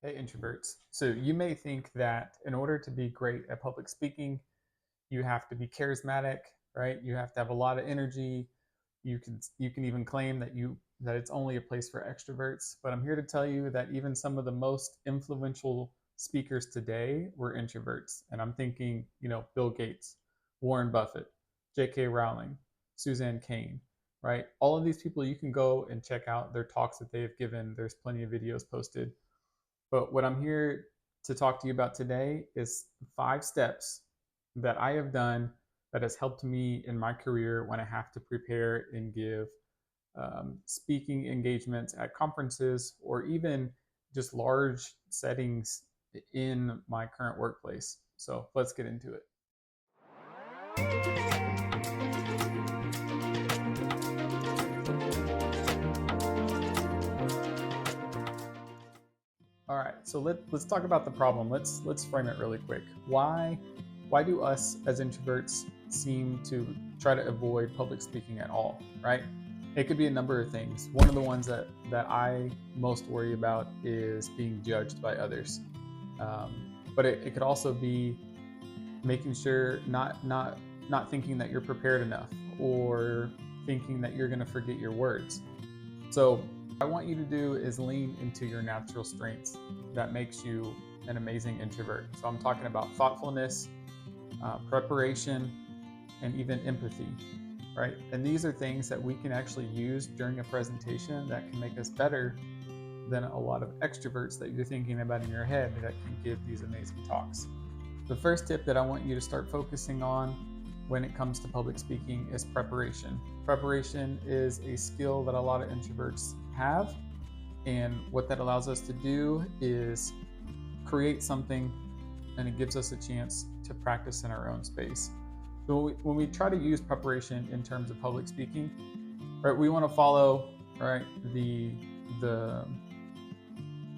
Hey, introverts. So you may think that in order to be great at public speaking, you have to be charismatic, right? You have to have a lot of energy. You can even claim that it's only a place for extroverts. But I'm here to tell you that even some of the most influential speakers today were introverts. And I'm thinking, Bill Gates, Warren Buffett, J.K. Rowling, Suzanne Cain, right? All of these people, you can go and check out their talks that they have given. There's plenty of videos posted, but what I'm here to talk to you about today is 5 steps that I have done that has helped me in my career when I have to prepare and give speaking engagements at conferences or even just large settings in my current workplace. So let's get into it. All right, so let's talk about the problem. Let's frame it really quick. Why do us as introverts seem to try to avoid public speaking at all, right? It could be a number of things. One of the ones that I most worry about is being judged by others. But it could also be making sure not thinking that you're prepared enough, or thinking that you're going to forget your words. So what I want you to do is lean into your natural strengths that makes you an amazing introvert. So I'm talking about thoughtfulness, preparation, and even empathy, right? And these are things that we can actually use during a presentation that can make us better than a lot of extroverts that you're thinking about in your head that can give these amazing talks. The first tip that I want you to start focusing on when it comes to public speaking is preparation. Preparation is a skill that a lot of introverts have, and what that allows us to do is create something, and it gives us a chance to practice in our own space. So when we try to use preparation in terms of public speaking, right, we want to follow, right, the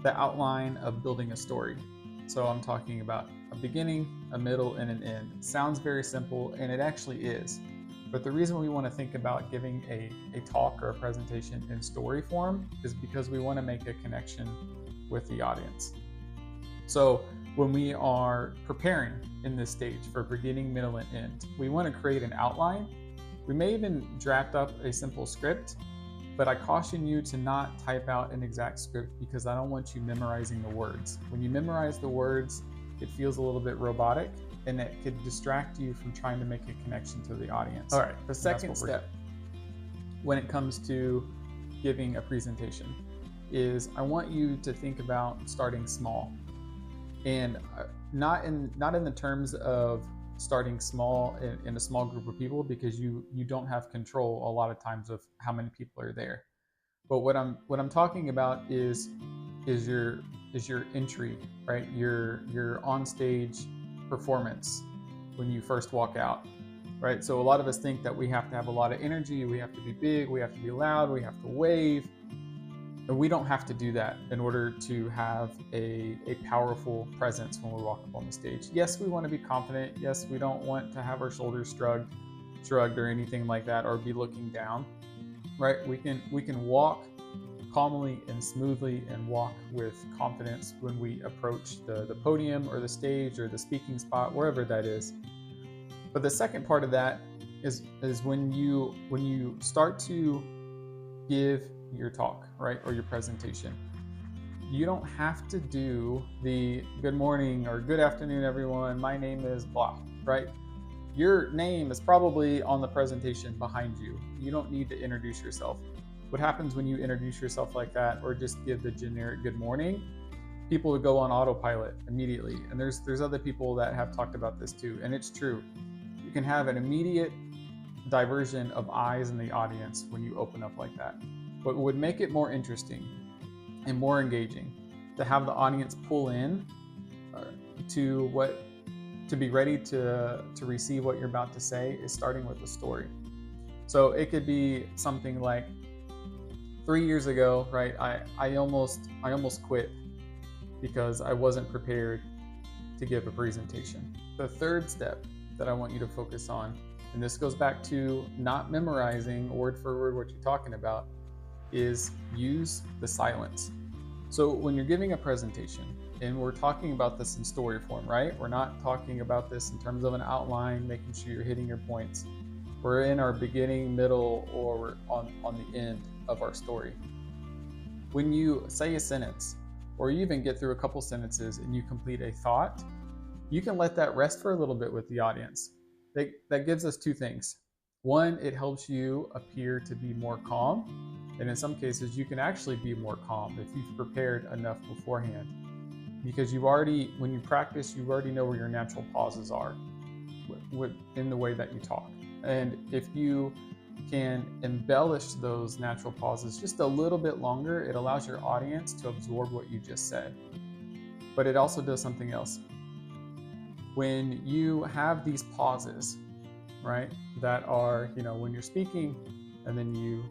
outline of building a story. So I'm talking about a beginning, a middle, and an end. It sounds very simple, and it actually is. But the reason we want to think about giving a talk or a presentation in story form is because we want to make a connection with the audience. So when we are preparing in this stage for beginning, middle, and end, we want to create an outline. We may even draft up a simple script, but I caution you to not type out an exact script because I don't want you memorizing the words. When you memorize the words, it feels a little bit robotic, and it could distract you from trying to make a connection to the audience. All right, the second step when it comes to giving a presentation is I want you to think about starting small. And not in the terms of starting small in a small group of people, because you don't have control a lot of times of how many people are there. But what I'm talking about is your entry, right? Your on stage performance when you first walk out, right? So a lot of us think that we have to have a lot of energy, we have to be big, we have to be loud, we have to wave. And we don't have to do that in order to have a powerful presence when we walk up on the stage. Yes, we want to be confident. Yes, we don't want to have our shoulders shrugged or anything like that, or be looking down, right? We can walk calmly and smoothly and walk with confidence when we approach the podium or the stage or the speaking spot, wherever that is. But the second part of that is when you start to give your talk, right, or your presentation, you don't have to do the good morning or good afternoon everyone, my name is blah, right? Your name is probably on the presentation behind you. You don't need to introduce yourself. What happens when you introduce yourself like that, or just give the generic good morning, people would go on autopilot immediately. And there's other people that have talked about this too, and it's true. You can have an immediate diversion of eyes in the audience when you open up like that. What would make it more interesting and more engaging to have the audience pull in to be ready to receive what you're about to say is starting with a story. So it could be something like 3 years ago, right? I almost quit because I wasn't prepared to give a presentation. The third step that I want you to focus on, and this goes back to not memorizing word for word what you're talking about, is use the silence. So when you're giving a presentation, and we're talking about this in story form, right? We're not talking about this in terms of an outline, making sure you're hitting your points. We're in our beginning, middle, or we're on the end of our story. When you say a sentence, or you even get through a couple sentences and you complete a thought, you can let that rest for a little bit with the audience. That gives us two things. One, it helps you appear to be more calm. And in some cases, you can actually be more calm if you've prepared enough beforehand. Because when you practice, you already know where your natural pauses are in the way that you talk. And if you can embellish those natural pauses just a little bit longer, it allows your audience to absorb what you just said. But it also does something else. When you have these pauses, right, that are, when you're speaking and then you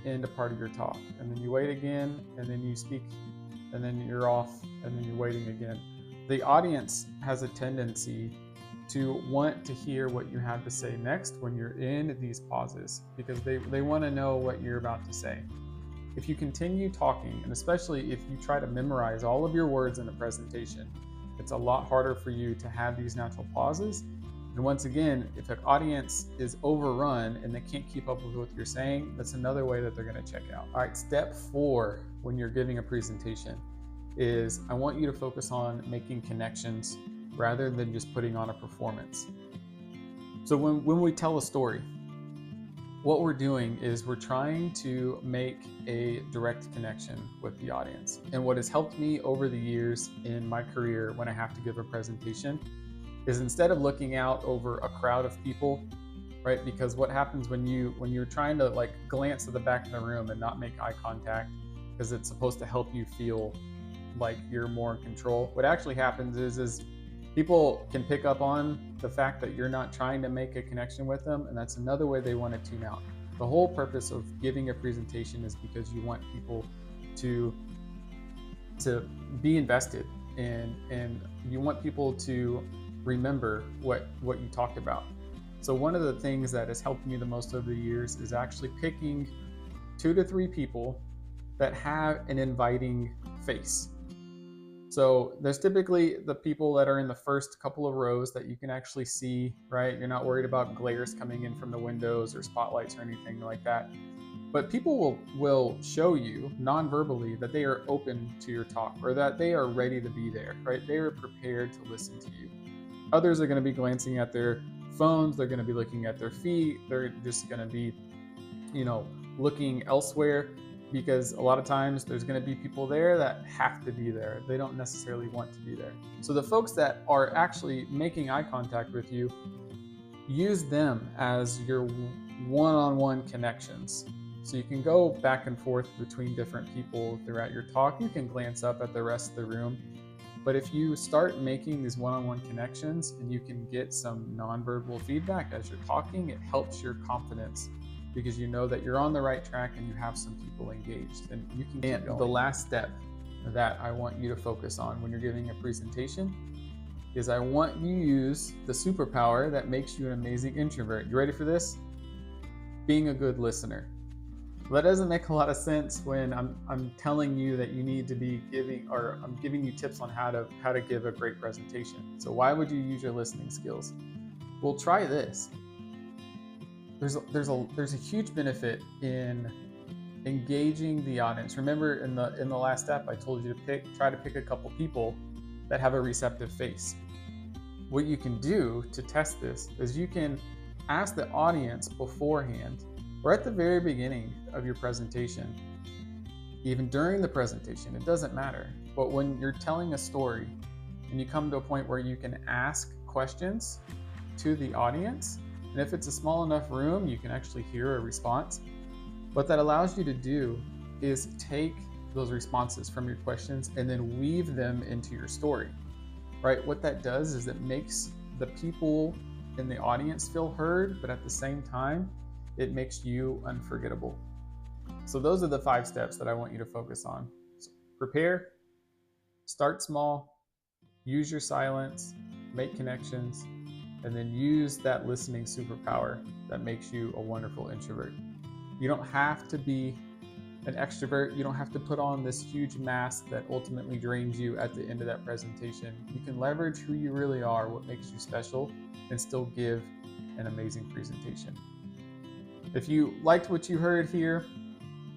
end a part of your talk, and then you wait again, and then you speak, and then you're off, and then you're waiting again. The audience has a tendency to want to hear what you have to say next when you're in these pauses, because they want to know what you're about to say. If you continue talking, and especially if you try to memorize all of your words in a presentation, it's a lot harder for you to have these natural pauses. And once again, if an audience is overrun and they can't keep up with what you're saying, that's another way that they're going to check out. All right, step 4 when you're giving a presentation is I want you to focus on making connections rather than just putting on a performance. So when we tell a story, what we're doing is we're trying to make a direct connection with the audience. And what has helped me over the years in my career when I have to give a presentation is instead of looking out over a crowd of people, right? Because what happens when you're trying to like glance at the back of the room and not make eye contact, because it's supposed to help you feel like you're more in control. What actually happens is people can pick up on the fact that you're not trying to make a connection with them, and that's another way they want to tune out. The whole purpose of giving a presentation is because you want people to be invested in, and you want people to remember what you talked about. So one of the things that has helped me the most over the years is actually picking 2 to 3 people that have an inviting face. So there's typically the people that are in the first couple of rows that you can actually see, right? You're not worried about glares coming in from the windows or spotlights or anything like that. But people will show you non-verbally that they are open to your talk, or that they are ready to be there, right? They are prepared to listen to you. Others are going to be glancing at their phones. They're going to be looking at their feet. They're just going to be, looking elsewhere, because a lot of times there's going to be people there that have to be there. They don't necessarily want to be there. So the folks that are actually making eye contact with you, use them as your one-on-one connections. So you can go back and forth between different people throughout your talk. You can glance up at the rest of the room. But if you start making these one-on-one connections and you can get some nonverbal feedback as you're talking, it helps your confidence, because you know that you're on the right track and you have some people engaged, and you can keep going. The last step that I want you to focus on when you're giving a presentation is I want you to use the superpower that makes you an amazing introvert. You ready for this? Being a good listener. Well, that doesn't make a lot of sense when I'm telling you that you need to be giving, or I'm giving you tips on how to give a great presentation. So why would you use your listening skills? Well, try this. There's a huge benefit in engaging the audience. Remember in the last step, I told you to try to pick a couple people that have a receptive face. What you can do to test this is you can ask the audience beforehand, or at the very beginning of your presentation, even during the presentation, it doesn't matter. But when you're telling a story and you come to a point where you can ask questions to the audience, and if it's a small enough room, you can actually hear a response. What that allows you to do is take those responses from your questions and then weave them into your story, right? What that does is it makes the people in the audience feel heard, but at the same time, it makes you unforgettable. So those are the 5 steps that I want you to focus on. So prepare, start small, use your silence, make connections, and then use that listening superpower that makes you a wonderful introvert. You don't have to be an extrovert, you don't have to put on this huge mask that ultimately drains you at the end of that presentation. You can leverage who you really are, what makes you special, and still give an amazing presentation. If you liked what you heard here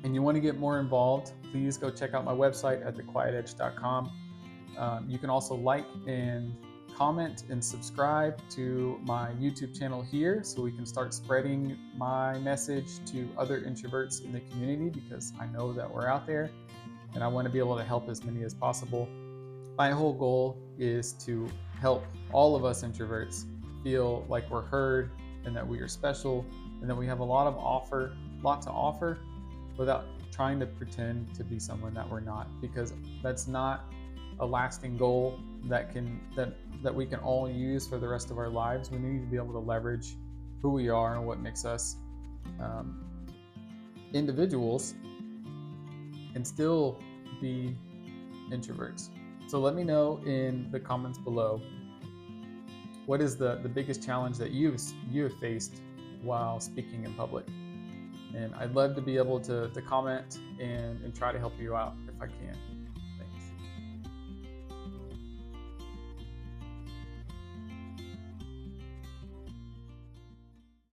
and you want to get more involved, please go check out my website at thequietedge.com. You can also like and comment and subscribe to my YouTube channel here so we can start spreading my message to other introverts in the community, because I know that we're out there and I want to be able to help as many as possible. My whole goal is to help all of us introverts feel like we're heard and that we are special and that we have a lot to offer without trying to pretend to be someone that we're not, because that's not a lasting goal that we can all use for the rest of our lives. We need to be able to leverage who we are and what makes us individuals and still be introverts. So let me know in the comments below, what is the biggest challenge that you have faced while speaking in public? And I'd love to be able to comment and try to help you out if I can.